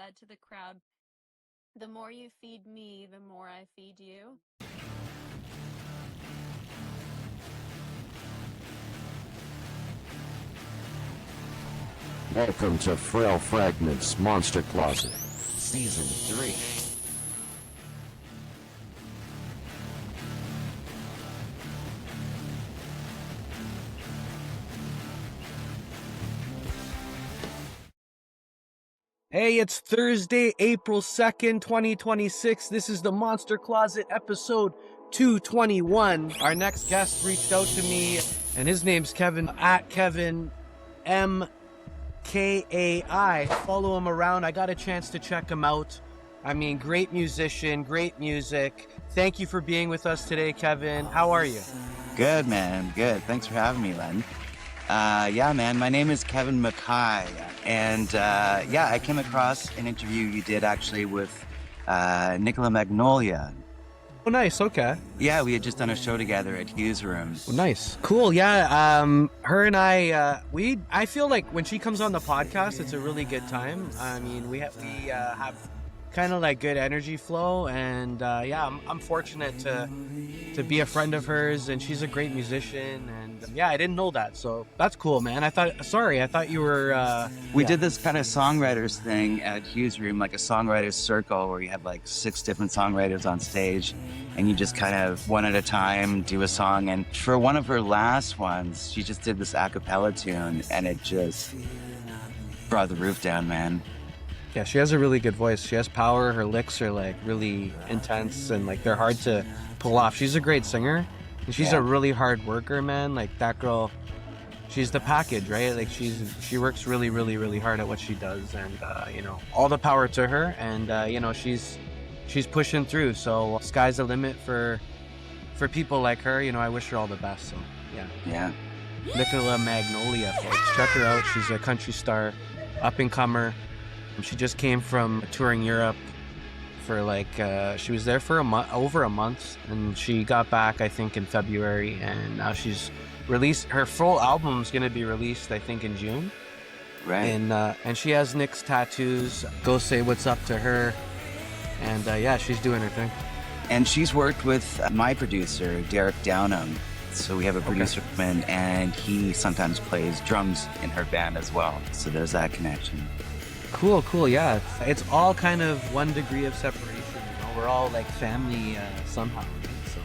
said to the crowd, "The more you feed me, the more I feed you." Welcome to Frail Fragments Monster Closet, Season 3. Hey, it's Thursday, April 2nd, 2026. This is the Monster Closet episode 221. Our next guest reached out to me, and his name's Kevin, at Kevin MKay. Follow him around. I got a chance to check him out. I mean, great musician, great music. Thank you for being with us today, Kevin. How are you? Good, man. Good. Thanks for having me, Len. Yeah, man, my name is Kevin McKay, and I came across an interview you did actually with Nicola Magnolia. Oh, nice. Okay. Yeah, we had just done a show together at Hughes Room. Oh, nice. Cool. Yeah. Her and I feel like when she comes on the podcast, it's a really good time. I mean, we have kind of like good energy flow, and I'm fortunate to be a friend of hers, and she's a great musician, and I didn't know that, so that's cool, man. I thought you were we did this kind of songwriters thing at Hughes Room, like a songwriters circle where you have like 6 different songwriters on stage, and you just kind of one at a time do a song. And for one of her last ones, she just did this a cappella tune, and it just brought the roof down, man. Yeah, she has a really good voice. She has power. Her licks are like really intense, and like they're hard to pull off. She's a great singer, and she's a really hard worker, man. Like that girl, she's the package, right? Like she works really, really, really hard at what she does, and all the power to her. And she's pushing through. So sky's the limit for people like her. I wish her all the best. So yeah. Nicola Magnolia, folks, check her out. She's a country star, up and comer. She just came from touring Europe for she was there for over a month, and she got back I think in February, and now she's released her full album's going to be released I think in June. Right. And she has Nick's tattoos. Go say what's up to her, and she's doing her thing. And she's worked with my producer Derek Downham. So we have a producer, and he sometimes plays drums in her band as well. So there's that connection. Cool, yeah. It's all kind of one degree of separation, We're all like family somehow, so.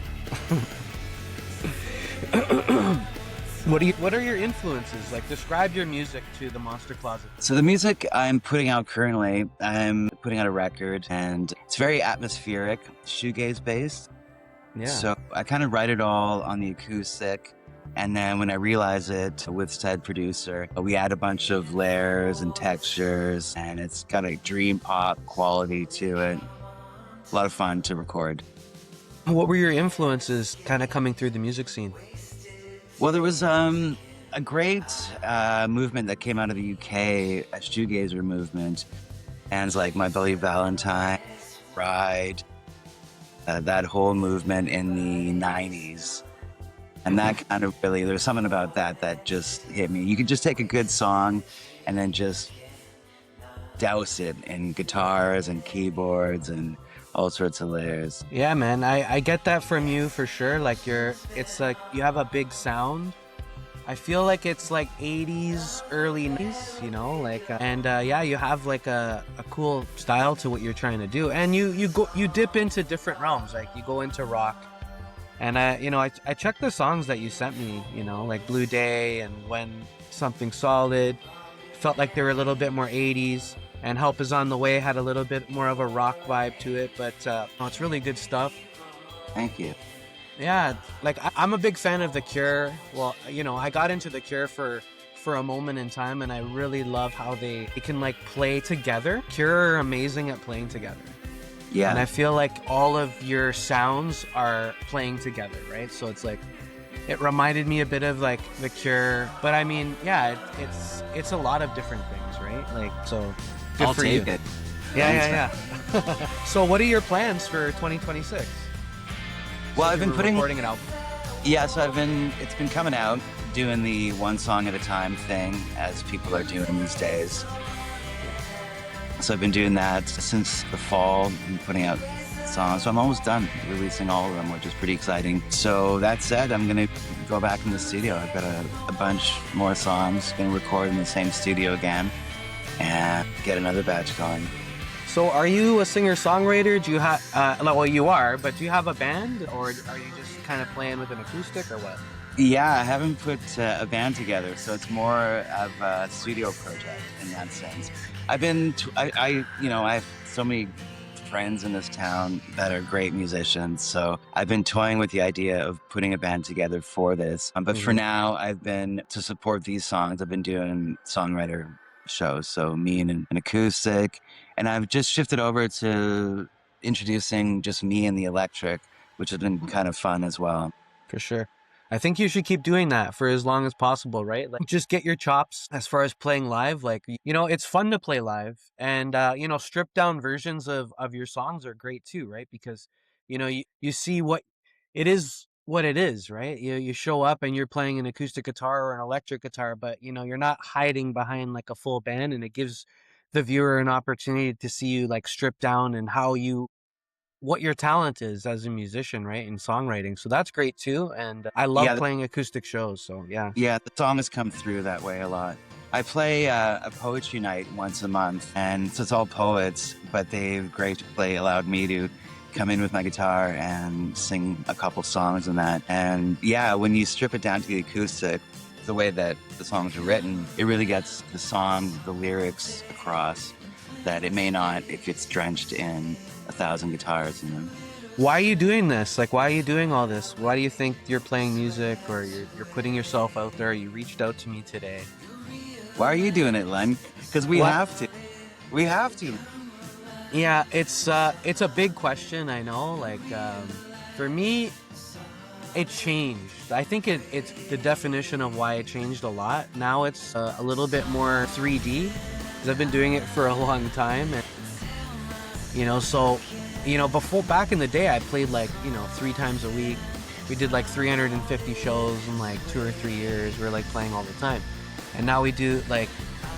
What are your influences? Like, describe your music to the Monster Closet. So the music I'm putting out currently, I'm putting out a record, and it's very atmospheric, shoegaze based. Yeah. So I kind of write it all on the acoustic. And then when I realize it with said producer, we add a bunch of layers and textures, and it's got a dream pop quality to it. A lot of fun to record. What were your influences kind of coming through the music scene? Well, there was a great movement that came out of the UK, a shoegazer movement. Bands like My Bloody Valentine, Ride, that whole movement in the 90s. And that kind of really, there's something about that just hit me. You could just take a good song and then just douse it in guitars and keyboards and all sorts of layers. Yeah, man, I get that from you for sure. Like it's like you have a big sound. I feel like it's like 80s, early 90s, you have like a cool style to what you're trying to do. And you dip into different realms, like you go into rock. And I checked the songs that you sent me, like Blue Day and When Something Solid. Felt like they were a little bit more 80s. And Help Is On The Way had a little bit more of a rock vibe to it. But it's really good stuff. Thank you. Yeah, like I'm a big fan of The Cure. Well, I got into The Cure for a moment in time, and I really love how they can like play together. Cure are amazing at playing together. Yeah. And I feel like all of your sounds are playing together, right? So it's like, it reminded me a bit of like The Cure, but I mean, it's a lot of different things, right? Like, so good I'll for take you. it. Yeah. So what are your plans for 2026? Well, I've been recording an album. Yeah, so it's been coming out, doing the one song at a time thing, as people are doing these days. So I've been doing that since the fall and putting out songs. So I'm almost done releasing all of them, which is pretty exciting. So that said, I'm going to go back in the studio. I've got a bunch more songs, going to record in the same studio again and get another batch going. So are you a singer-songwriter? Do you have, well, you are, but do you have a band, or are you just kind of playing with an acoustic or what? Yeah, I haven't put a band together, so it's more of a studio project in that sense. I've been, I have so many friends in this town that are great musicians, so I've been toying with the idea of putting a band together for this. But for now, to support these songs, I've been doing songwriter shows, so me and an acoustic, and I've just shifted over to introducing just me and the electric, which has been kind of fun as well. For sure. I think you should keep doing that for as long as possible, right? Like, just get your chops as far as playing live. Like, it's fun to play live, and stripped down versions of your songs are great too, right? Because you see what it is, right? You show up and you're playing an acoustic guitar or an electric guitar, but you're not hiding behind like a full band, and it gives the viewer an opportunity to see you like stripped down and what your talent is as a musician, right, in songwriting. So that's great too, and I love playing acoustic shows, so yeah. Yeah, the song has come through that way a lot. I play a poetry night once a month, and so it's all poets, but they've graciously allowed me to come in with my guitar and sing a couple songs in that. And yeah, when you strip it down to the acoustic, the way that the songs are written, it really gets the song, the lyrics across that it may not if it's drenched in 1,000 guitars in them. Why are you doing this? Like, why are you doing all this? Why do you think you're playing music, or you're putting yourself out there? You reached out to me today. Why are you doing it, Len? Because we have to. We have to. Yeah, it's a big question, I know. Like, for me, it changed. I think it's the definition of why it changed a lot. Now it's a little bit more 3D, because I've been doing it for a long time. And before, back in the day, I played like 3 times a week. We did like 350 shows in like 2 or 3 years. We were like playing all the time. And now we do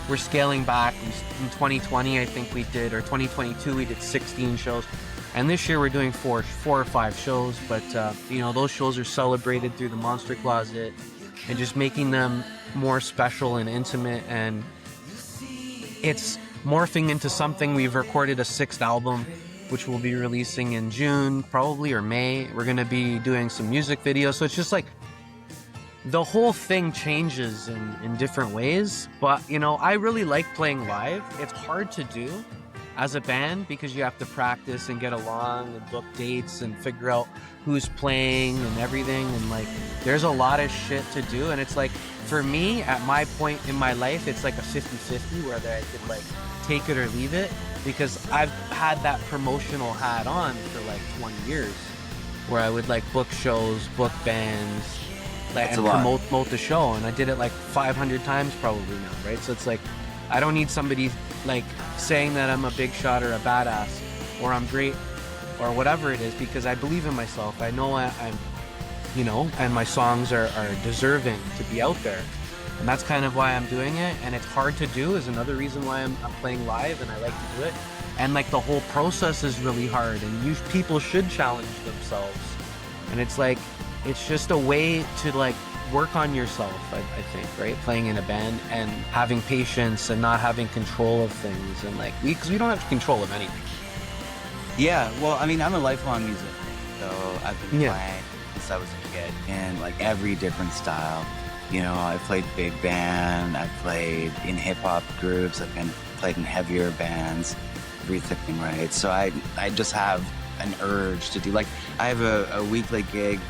we're scaling back. In 2020, I think we did, or 2022, we did 16 shows. And this year we're doing 4 or 5 shows. But, those shows are celebrated through the Monster Closet and just making them more special and intimate. And it's morphing into something. We've recorded a 6th album, which we'll be releasing in June, probably, or May. We're going to be doing some music videos. So it's just like the whole thing changes in different ways. But, I really like playing live. It's hard to do as a band because you have to practice and get along and book dates and figure out who's playing and everything. And there's a lot of shit to do. And it's for me, at my point in my life, it's like a 50-50 where I could take it or leave it, because I've had that promotional hat on for 20 years where I would book shows, book bands, and promote the show, and I did it 500 times probably now, right? So it's I don't need somebody saying that I'm a big shot or a badass or I'm great or whatever it is, because I believe in myself. I know I'm and my songs are deserving to be out there. And that's kind of why I'm doing it. And it's hard to do is another reason why I'm playing live, and I like to do it. And the whole process is really hard, and people should challenge themselves. And it's it's just a way to work on yourself, I think, right? Playing in a band and having patience and not having control of things. And because we don't have control of anything. Yeah, well, I mean, I'm a lifelong musician, so I've been playing since I was a kid in every different style. I played big band, I played in hip-hop groups, I've played in heavier bands, everything, right? So I just have an urge to do, I have a weekly gig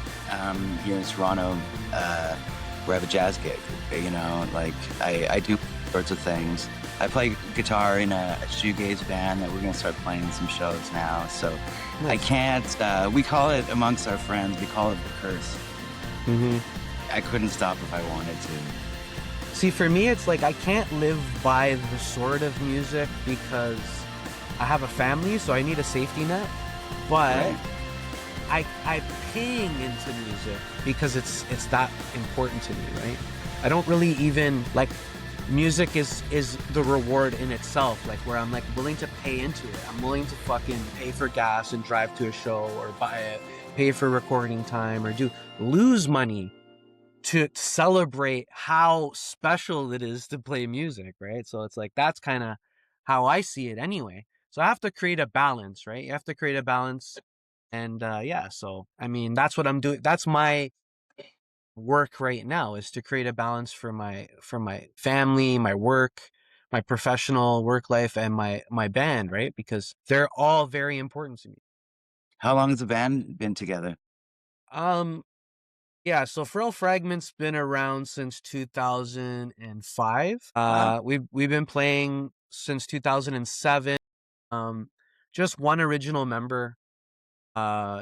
here in Toronto where I have a jazz gig, I do sorts of things. I play guitar in a shoegaze band that we're going to start playing some shows now, so nice. I can't, we call it amongst our friends, we call it the curse. Mm-hmm. I couldn't stop if I wanted to. See, for me, it's I can't live by the sort of music because I have a family, so I need a safety net. But right. I'm paying into music because it's that important to me, right? I don't really even music is the reward in itself, like where I'm like willing to pay into it. I'm willing to fucking pay for gas and drive to a show, or buy it, pay for recording time, or lose money to celebrate how special it is to play music, right? So it's like, that's kind of how I see it anyway. So I have to create a balance, right? You have to create a balance. And yeah, so I mean, that's what I'm doing. That's my work right now, is to create a balance for my family, my work, my professional work life, and my band, right? Because they're all very important to me. How long has the band been together? Yeah, so Frail Fragments been around since 2005. Wow. We've been playing since 2007. Just one original member.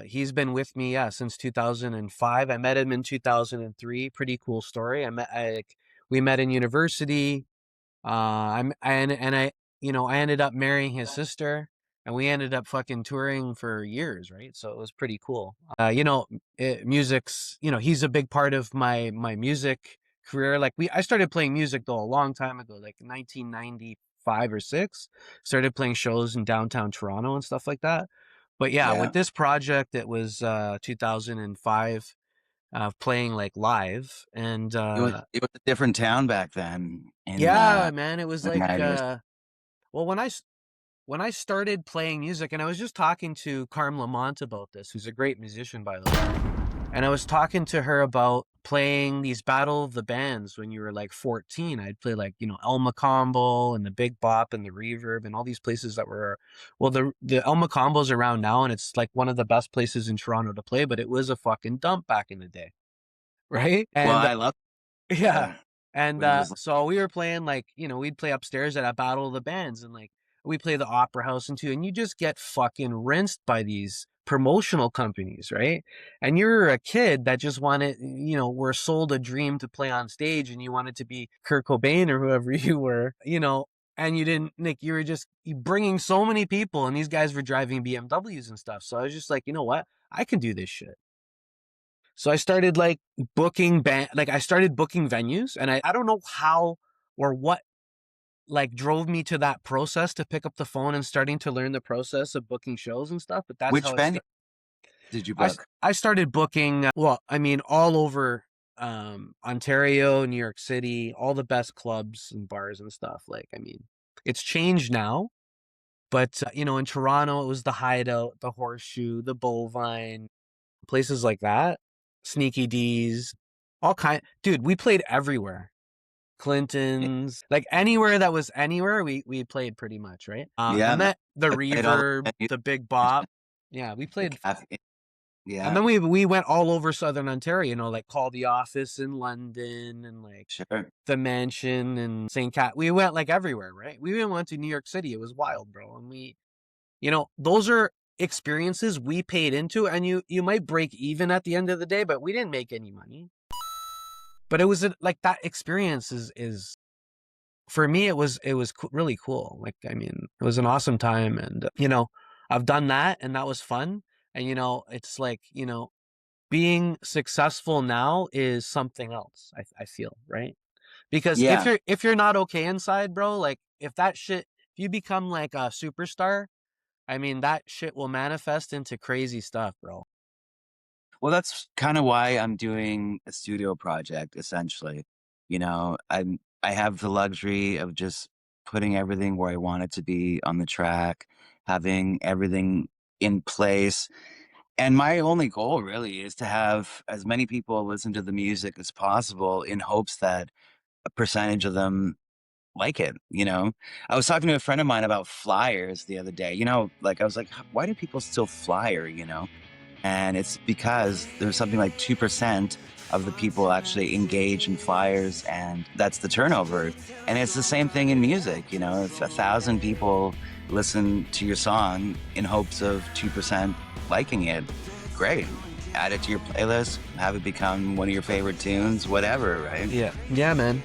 He's been with me, yeah, since 2005. I met him in 2003. Pretty cool story. We met in university. I ended up marrying his sister, and we ended up fucking touring for years, right? So it was pretty cool. Music's, he's a big part of my music career. Like I started playing music though a long time ago, like 1995 or 6. Started playing shows in downtown Toronto and stuff like that. But yeah, Yeah. with this project, it was 2005, playing like live, and It was a different town back then. yeah, man, it was The like 90s. well, when I started playing music, and I was just talking to Carm Lamont about this, who's a great musician, by the way. And I was talking to her about playing these Battle of the Bands when you were like 14. I'd play like, Elma Combo and the Big Bop and the Reverb and all these places that were, well, the Elma Combo's around now, and it's like one of the best places in Toronto to play, but it was a fucking dump back in the day. Right? Well, And I love yeah. yeah. And It was so we were playing, like, we'd play upstairs at a Battle of the Bands, and like we play the Opera House and too, and you just get fucking rinsed by these promotional companies, right? And you're a kid that just wanted, were sold a dream to play on stage, and you wanted to be Kurt Cobain or whoever you were, and you didn't, Nick, you were just bringing so many people, and these guys were driving BMWs and stuff. So I was just like, you know what? I can do this shit. So I started like I started booking venues, and I don't know how or what like drove me to that process to pick up the phone and starting to learn the process of booking shows and stuff. But that's Which how it venue started. did you book? I started booking, well, I mean, all over Ontario, New York City, all the best clubs and bars and stuff. Like, I mean, it's changed now, but in Toronto, it was the Hideout, the Horseshoe, the Bovine, places like that. Sneaky D's, all kind. Dude, we played everywhere. Clinton's, like anywhere that was anywhere, we played pretty much, right? Yeah, I met the I played all Reverb, the the Big Bop. Yeah, we the played. cafe. And Yeah, then we went all over Southern Ontario, like Call the Office in London, and like sure. the Mansion and St. Cat. We went like everywhere, right? We even went to New York City. It was wild, bro. And those are experiences we paid into, and you might break even at the end of the day, but we didn't make any money. But it was like that experience is for me, it was really cool. Like, I mean, it was an awesome time, and I've done that, and that was fun. And it's like, being successful now is something else. I feel, right? Because Yeah. if you're not okay inside, bro, like if you become like a superstar, I mean, that shit will manifest into crazy stuff, bro. Well, that's kind of why I'm doing a studio project, essentially. I have the luxury of just putting everything where I want it to be on the track, having everything in place. And my only goal really is to have as many people listen to the music as possible in hopes that a percentage of them like it. I was talking to a friend of mine about flyers the other day. Like I was like, why do people still flyer? And it's because there's something like 2% of the people actually engage in flyers, and that's the turnover. And it's the same thing in music. If 1,000 people listen to your song in hopes of 2% liking it, great. Add it to your playlist, have it become one of your favorite tunes, whatever, right? Yeah, man.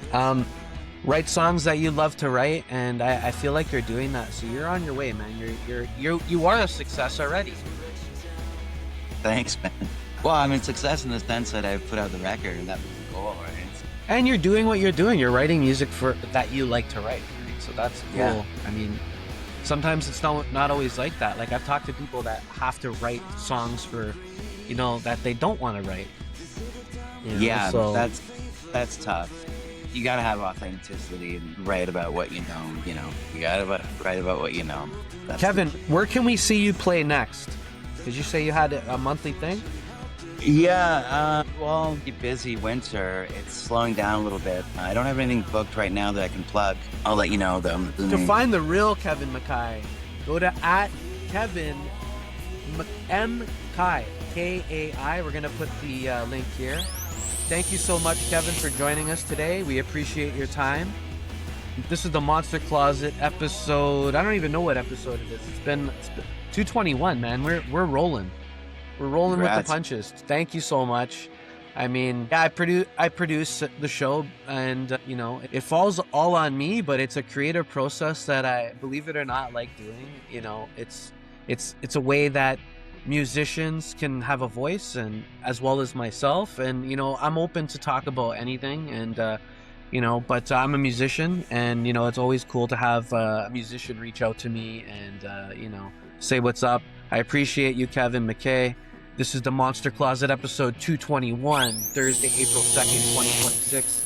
Write songs that you love to write, and I feel like you're doing that. So you're on your way, man. You are a success already. Thanks, man. Well, I mean, success in the sense that I put out the record, and that was the goal, right? And you're doing what you're doing. You're writing music for that you like to write. Right? So that's cool. Yeah. I mean, sometimes it's not always like that. Like I've talked to people that have to write songs for, you know, that they don't want to write. You know? Yeah, So that's tough. You gotta have authenticity and write about what you know. You gotta write about what you know. That's Kevin, where can we see you play next? Did you say you had a monthly thing? Yeah, well, busy winter. It's slowing down a little bit. I don't have anything booked right now that I can plug. I'll let you know though. To find the real Kevin Mkai, go to @Kevin Mkai, Kai. We're gonna put the link here. Thank you so much, Kevin, for joining us today. We appreciate your time. This is the Monster Closet episode. I don't even know what episode it is. It's been 221, man. We're rolling. We're rolling with the punches. Thank you so much. I mean, yeah, I produce the show, and you know, it falls all on me, but it's a creative process that I, believe it or not, like doing. You know, it's a way that musicians can have a voice, and as well as myself. And you know, I'm open to talk about anything, and you know, but I'm a musician, and you know, it's always cool to have a musician reach out to me and you know, say what's up. I appreciate you, Kevin McKay. This is the Monster Closet episode 221, Thursday, April 2nd, 2026.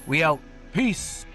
We out. Peace.